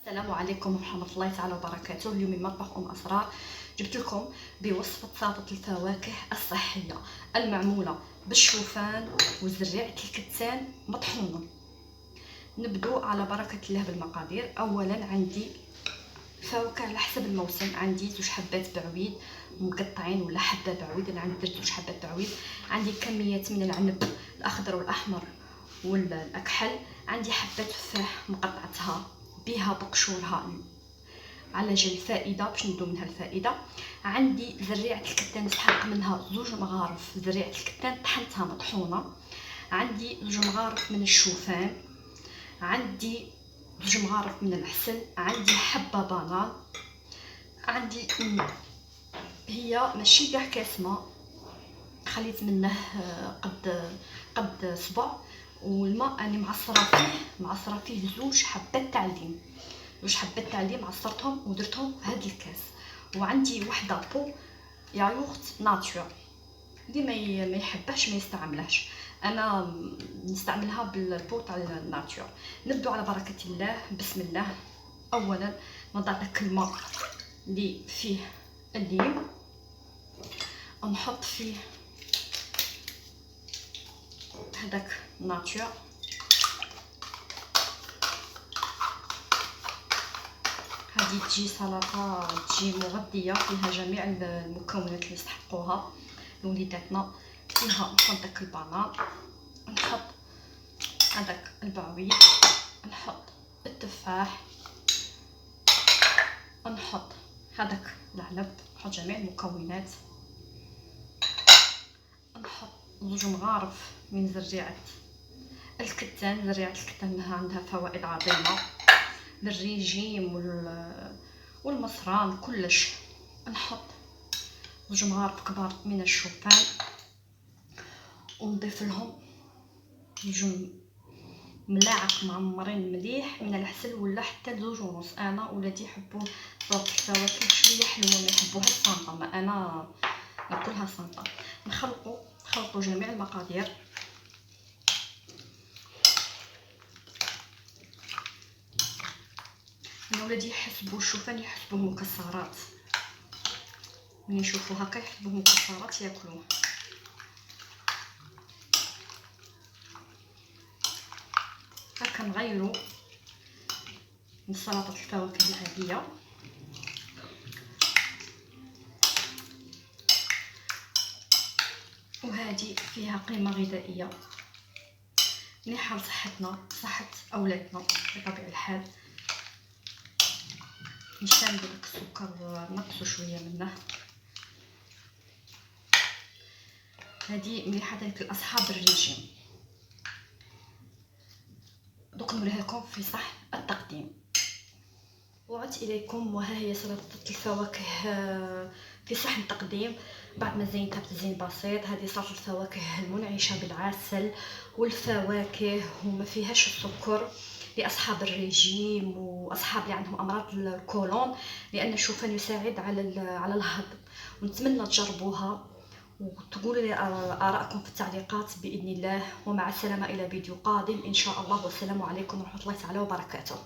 السلام عليكم ورحمة الله تعالى وبركاته. اليوم من مطبخ أسرار جبت لكم بوصفة سلطة الفواكه الصحية المعمولة بالشوفان وزريعة الكتان مطحونة. نبدو على بركة الله بالمقادير. أولا عندي فواكه على حسب الموسم، عندي 2 حبات بعويد مقطعين ولا حبة بعويد، أنا عندي درت 2 حبات بعويد. عندي كميات من العنب الأخضر والأحمر والأكحل. عندي حبة تفاح مقطعتها بها بقشورها على جال الفائده باش ندو منها الفائده. عندي زريعه الكتان نسحق منها 2 مغارف زريعه الكتان طحنتها مطحونه. عندي 2 مغارف من الشوفان. عندي 2 مغارف من العسل. عندي حبه بانان. عندي هي ماشي كاع كاس ماء، خليت منه قد صبع، والماء راني معصره فيه 2 حبات تاع الليم. 2 حبات تاع الليم عصرتهم ودرتهم في هذا الكاس. وعندي وحده بو ياغورت ناتور، اللي ما يحبهش ما يستعملهش، انا نستعملها بالبو تاع الناتور. نبدو على بركه الله. بسم الله. اولا نضع داك الماء اللي فيه الليم ونحط فيه هذاك ناتور. هذه تجي سلطه تجي مغذيه فيها جميع المكونات اللي يستحقوها لوليداتنا. فيها نحط داك البنان، نحط هذاك البعويد، نحط التفاح، نحط هذاك العنب، نحط جميع المكونات. نحط 2 مغارف من زريعه الكتان. زريعه الكتان عندها فوائد عظيمه للريجيم والمصران كلش. نحط 2 مغارف كبار من الشوفان ونضيف لهم 2 ملاعق معمرين مليح من العسل، ولا حتى 2.5. انا ولادي يحبوا سلطه الفواكه شويه حلوه، ما يحبوها الصامته، ما انا ناكلها صامته. نخلطوا جميع المقادير. انا ولادي يحسبوا الشوفان يحسبوه مكسرات، من يشوفوا هكا يحسبوه مكسرات ياكلوه. هكا نغيروا من سلطه الفواكه العاديه. وهذه فيها قيمه غذائيه مليحه لصحتنا، صحه اولادنا بطبيعه الحال. نجتنبوا داك السكر، نقصوا شويه منه. هذه مليحه لاصحاب الرجيم. دوك نوريها لكم في صحن التقديم. وعدت اليكم وها هي سلطه الفواكه في صحن تقديم بعد ما زينتها بتزيين بسيط. هذه سلطه الفواكه المنعشه بالعسل والفواكه وما فيهاش السكر، لاصحاب الرجيم واصحاب اللي عندهم امراض الكولون، لان الشوفان يساعد على الهضم. ونتمنى تجربوها وتقولوا لي آراءكم في التعليقات بإذن الله. ومع السلامة إلى فيديو قادم إن شاء الله، والسلام عليكم ورحمة الله تعالى وبركاته.